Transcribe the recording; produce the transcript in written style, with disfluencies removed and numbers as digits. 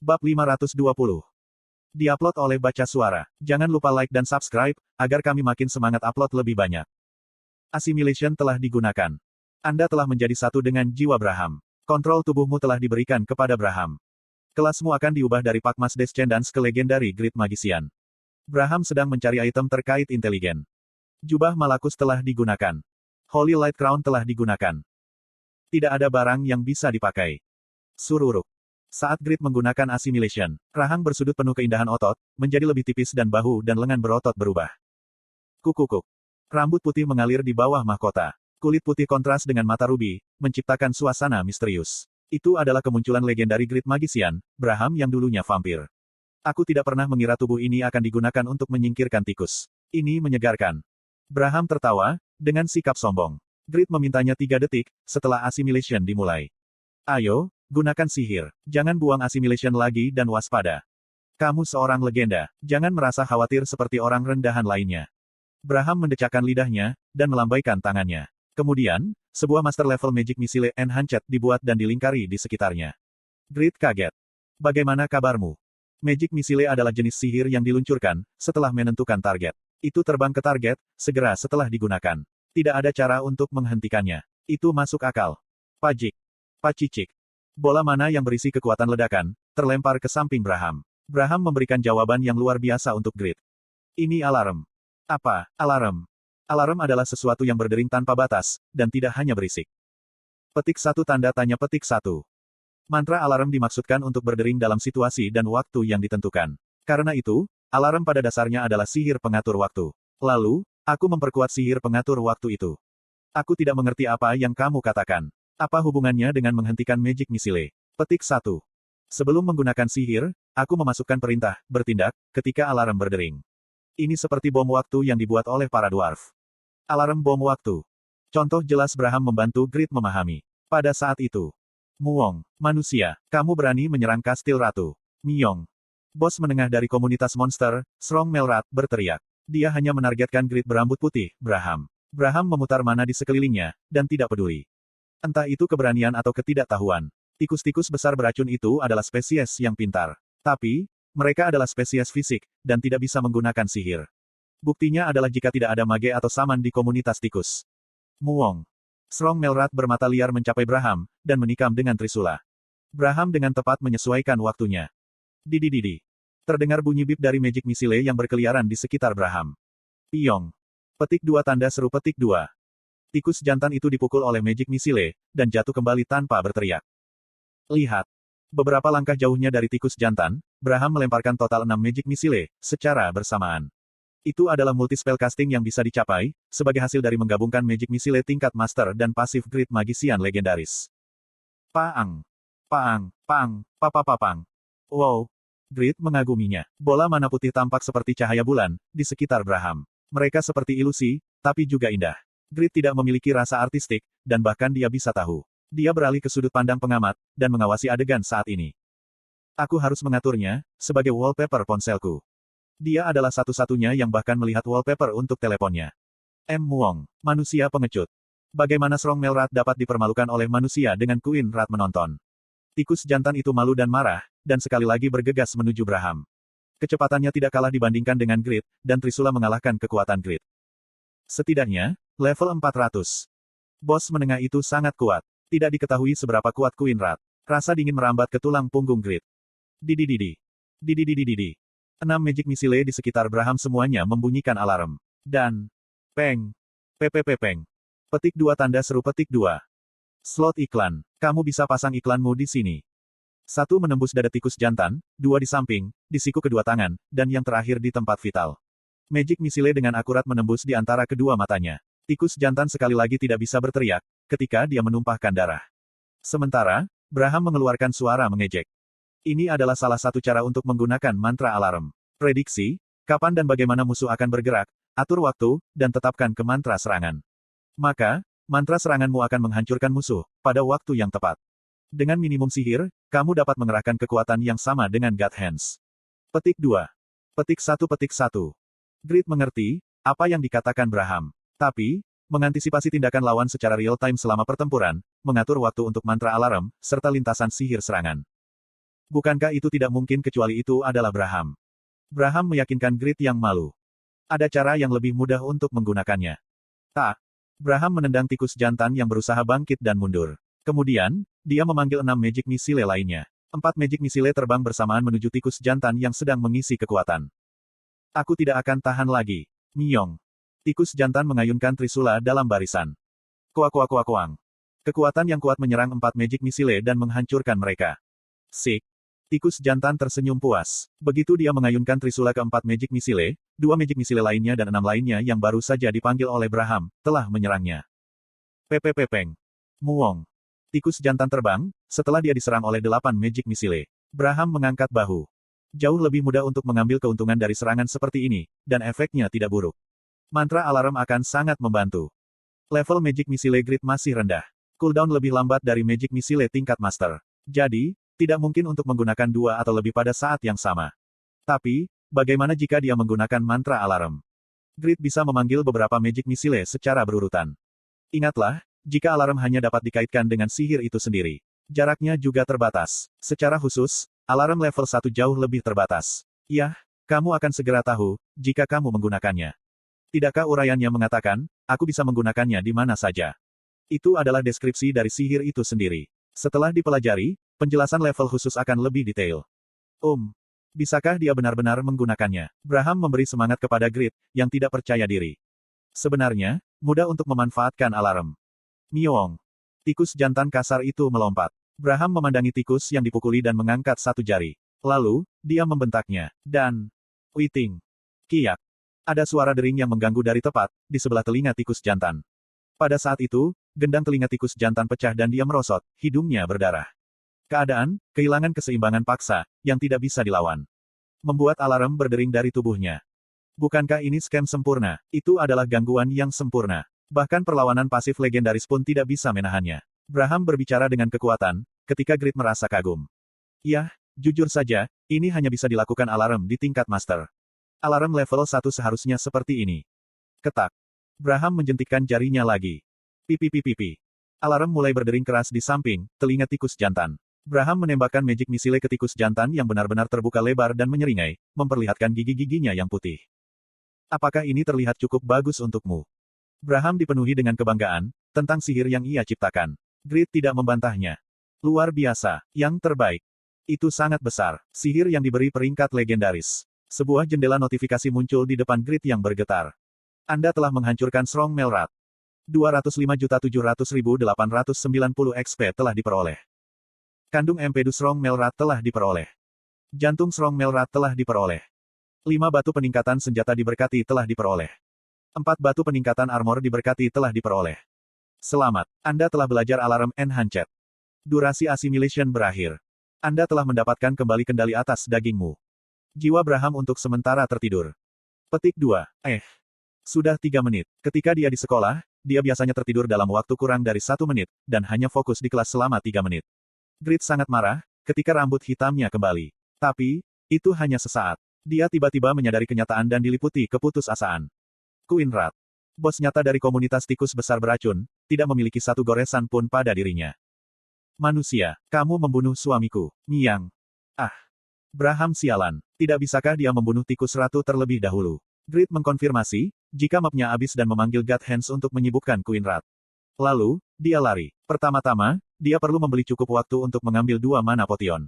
Bab 520. Diupload oleh Baca Suara. Jangan lupa like dan subscribe, agar kami makin semangat upload lebih banyak. Assimilation telah digunakan. Anda telah menjadi satu dengan jiwa Braham. Kontrol tubuhmu telah diberikan kepada Braham. Kelasmu akan diubah dari Pakmas Descendants ke Legendary Great Magician. Braham sedang mencari item terkait inteligen. Jubah Malakus telah digunakan. Holy Light Crown telah digunakan. Tidak ada barang yang bisa dipakai. Sururuk. Saat Grid menggunakan Assimilation, rahang bersudut penuh keindahan otot, menjadi lebih tipis dan bahu dan lengan berotot berubah. Kukukuk. Rambut putih mengalir di bawah mahkota. Kulit putih kontras dengan mata ruby, menciptakan suasana misterius. Itu adalah kemunculan Legendary Great Magician, Braham yang dulunya vampir. Aku tidak pernah mengira tubuh ini akan digunakan untuk menyingkirkan tikus. Ini menyegarkan. Braham tertawa, dengan sikap sombong. Grid memintanya 3 detik, setelah Assimilation dimulai. Ayo, gunakan sihir. Jangan buang Assimilation lagi dan waspada. Kamu seorang legenda. Jangan merasa khawatir seperti orang rendahan lainnya. Braham mendecakkan lidahnya, dan melambaikan tangannya. Kemudian, sebuah master level Magic Missile Enhanced dibuat dan dilingkari di sekitarnya. Grid kaget. Bagaimana kabarmu? Magic Missile adalah jenis sihir yang diluncurkan, setelah menentukan target. Itu terbang ke target, segera setelah digunakan. Tidak ada cara untuk menghentikannya. Itu masuk akal. Pajik. Pacicik. Bola mana yang berisi kekuatan ledakan, terlempar ke samping Braham. Braham memberikan jawaban yang luar biasa untuk Grid. Ini alarm. Apa, alarm? Alarm adalah sesuatu yang berdering tanpa batas, dan tidak hanya berisik. Petik 1 tanda tanya petik 1. Mantra alarm dimaksudkan untuk berdering dalam situasi dan waktu yang ditentukan. Karena itu, alarm pada dasarnya adalah sihir pengatur waktu. Lalu, aku memperkuat sihir pengatur waktu itu. Aku tidak mengerti apa yang kamu katakan. Apa hubungannya dengan menghentikan Magic Missile? Petik 1. Sebelum menggunakan sihir, aku memasukkan perintah, bertindak, ketika alarm berdering. Ini seperti bom waktu yang dibuat oleh para dwarf. Alarm bom waktu. Contoh jelas Braham membantu Grid memahami. Pada saat itu. Muong, manusia, kamu berani menyerang kastil Ratu. Myong. Bos menengah dari komunitas monster, Strong Melrat, berteriak. Dia hanya menargetkan Grid berambut putih, Braham. Braham memutar mana di sekelilingnya, dan tidak peduli. Entah itu keberanian atau ketidaktahuan. Tikus-tikus besar beracun itu adalah spesies yang pintar. Tapi, mereka adalah spesies fisik, dan tidak bisa menggunakan sihir. Buktinya adalah jika tidak ada mage atau saman di komunitas tikus. Muong. Strong Melrat bermata liar mencapai Braham, dan menikam dengan trisula. Braham dengan tepat menyesuaikan waktunya. Didi. Terdengar bunyi bip dari Magic Missile yang berkeliaran di sekitar Braham. Piyong. Petik 2 tanda seru petik 2. Tikus jantan itu dipukul oleh Magic Missile, dan jatuh kembali tanpa berteriak. Lihat. Beberapa langkah jauhnya dari tikus jantan, Braham melemparkan total 6 Magic Missile, secara bersamaan. Itu adalah multi spellcasting yang bisa dicapai, sebagai hasil dari menggabungkan Magic Missile tingkat Master dan pasif Great Magician legendaris. Paang. Paang, paang, papapapang. Wow. Grid mengaguminya. Bola mana putih tampak seperti cahaya bulan, di sekitar Braham. Mereka seperti ilusi, tapi juga indah. Grid tidak memiliki rasa artistik, dan bahkan dia bisa tahu. Dia beralih ke sudut pandang pengamat, dan mengawasi adegan saat ini. Aku harus mengaturnya, sebagai wallpaper ponselku. Dia adalah satu-satunya yang bahkan melihat wallpaper untuk teleponnya. Muong, manusia pengecut. Bagaimana Strong Melrat dapat dipermalukan oleh manusia dengan Queen Rat menonton? Tikus jantan itu malu dan marah, dan sekali lagi bergegas menuju Braham. Kecepatannya tidak kalah dibandingkan dengan Grid, dan trisula mengalahkan kekuatan Grid. Setidaknya, level 400. Bos menengah itu sangat kuat. Tidak diketahui seberapa kuat Queen Rat. Rasa dingin merambat ke tulang punggung Grid. Didi. 6 Magic Missile di sekitar Braham semuanya membunyikan alarm. Dan... Peng. Peng. Petik 2 tanda seru petik 2. Slot iklan. Kamu bisa pasang iklanmu di sini. 1 menembus dada tikus jantan, 2 di samping, di siku kedua tangan, dan yang terakhir di tempat vital. Magic Missile dengan akurat menembus di antara kedua matanya. Tikus jantan sekali lagi tidak bisa berteriak, ketika dia menumpahkan darah. Sementara, Braham mengeluarkan suara mengejek. Ini adalah salah satu cara untuk menggunakan mantra alarm. Prediksi, kapan dan bagaimana musuh akan bergerak, atur waktu, dan tetapkan ke mantra serangan. Maka, mantra seranganmu akan menghancurkan musuh, pada waktu yang tepat. Dengan minimum sihir, kamu dapat mengerahkan kekuatan yang sama dengan God Hands. Petik 2. Petik 1. Grid mengerti apa yang dikatakan Braham. Tapi, mengantisipasi tindakan lawan secara real-time selama pertempuran, mengatur waktu untuk mantra alarm, serta lintasan sihir serangan. Bukankah itu tidak mungkin kecuali itu adalah Braham? Braham meyakinkan Grid yang malu. Ada cara yang lebih mudah untuk menggunakannya. Tak. Braham menendang tikus jantan yang berusaha bangkit dan mundur. Kemudian, dia memanggil 6 Magic Missile lainnya. 4 Magic Missile terbang bersamaan menuju tikus jantan yang sedang mengisi kekuatan. Aku tidak akan tahan lagi. Miyong. Tikus jantan mengayunkan trisula dalam barisan. Kuak-kuak-kuak-kuang. Kekuatan yang kuat menyerang 4 Magic Missile dan menghancurkan mereka. Sik. Tikus jantan tersenyum puas. Begitu dia mengayunkan trisula ke-4 Magic Missile, 2 Magic Missile lainnya dan 6 lainnya yang baru saja dipanggil oleh Braham, telah menyerangnya. Pepeng. Muong. Tikus jantan terbang, setelah dia diserang oleh 8 Magic Missile. Braham mengangkat bahu. Jauh lebih mudah untuk mengambil keuntungan dari serangan seperti ini, dan efeknya tidak buruk. Mantra alarm akan sangat membantu. Level Magic Missile Grid masih rendah. Cooldown lebih lambat dari Magic Missile tingkat Master. Jadi, tidak mungkin untuk menggunakan 2 atau lebih pada saat yang sama. Tapi, bagaimana jika dia menggunakan mantra alarm? Grid bisa memanggil beberapa Magic Missile secara berurutan. Ingatlah, jika alarm hanya dapat dikaitkan dengan sihir itu sendiri. Jaraknya juga terbatas. Secara khusus, alarm level 1 jauh lebih terbatas. Yah, kamu akan segera tahu, jika kamu menggunakannya. Tidakkah uraiannya mengatakan, aku bisa menggunakannya di mana saja? Itu adalah deskripsi dari sihir itu sendiri. Setelah dipelajari, penjelasan level khusus akan lebih detail. Bisakah dia benar-benar menggunakannya? Braham memberi semangat kepada Grid, yang tidak percaya diri. Sebenarnya, mudah untuk memanfaatkan alarm. Miyong. Tikus jantan kasar itu melompat. Braham memandangi tikus yang dipukuli dan mengangkat satu jari. Lalu, dia membentaknya. Dan... Witing. Kiyak. Ada suara dering yang mengganggu dari tepat, di sebelah telinga tikus jantan. Pada saat itu, gendang telinga tikus jantan pecah dan dia merosot, hidungnya berdarah. Keadaan, kehilangan keseimbangan paksa, yang tidak bisa dilawan. Membuat alarm berdering dari tubuhnya. Bukankah ini scam sempurna? Itu adalah gangguan yang sempurna. Bahkan perlawanan pasif legendaris pun tidak bisa menahannya. Braham berbicara dengan kekuatan, ketika Grid merasa kagum. Yah, jujur saja, ini hanya bisa dilakukan alarm di tingkat master. Alarm level 1 seharusnya seperti ini. Ketak. Braham menjentikkan jarinya lagi. Pipi. Alarm mulai berdering keras di samping, telinga tikus jantan. Braham menembakkan Magic Missile ke tikus jantan yang benar-benar terbuka lebar dan menyeringai, memperlihatkan gigi-giginya yang putih. Apakah ini terlihat cukup bagus untukmu? Braham dipenuhi dengan kebanggaan, tentang sihir yang ia ciptakan. Grid tidak membantahnya. Luar biasa, yang terbaik. Itu sangat besar, sihir yang diberi peringkat legendaris. Sebuah jendela notifikasi muncul di depan Grid yang bergetar. Anda telah menghancurkan Strong Melrat. 205.700.890 XP telah diperoleh. Kandung empedu Strong Melrat telah diperoleh. Jantung Strong Melrat telah diperoleh. 5 batu peningkatan senjata diberkati telah diperoleh. 4 batu peningkatan armor diberkati telah diperoleh. Selamat, Anda telah belajar alarm Enhanced. Durasi assimilation berakhir. Anda telah mendapatkan kembali kendali atas dagingmu. Jiwa Braham untuk sementara tertidur. Petik 2. Sudah 3 menit. Ketika dia di sekolah, dia biasanya tertidur dalam waktu kurang dari 1 menit, dan hanya fokus di kelas selama 3 menit. Grid sangat marah, ketika rambut hitamnya kembali. Tapi, itu hanya sesaat. Dia tiba-tiba menyadari kenyataan dan diliputi keputusasaan. Queenrat. Bos nyata dari komunitas tikus besar beracun, tidak memiliki satu goresan pun pada dirinya. Manusia, kamu membunuh suamiku, Miyang. Braham sialan. Tidak bisakah dia membunuh tikus ratu terlebih dahulu? Grid mengkonfirmasi, jika mapnya habis dan memanggil God Hands untuk menyibukkan Queenrat. Lalu, dia lari. Pertama-tama, dia perlu membeli cukup waktu untuk mengambil 2 mana potion.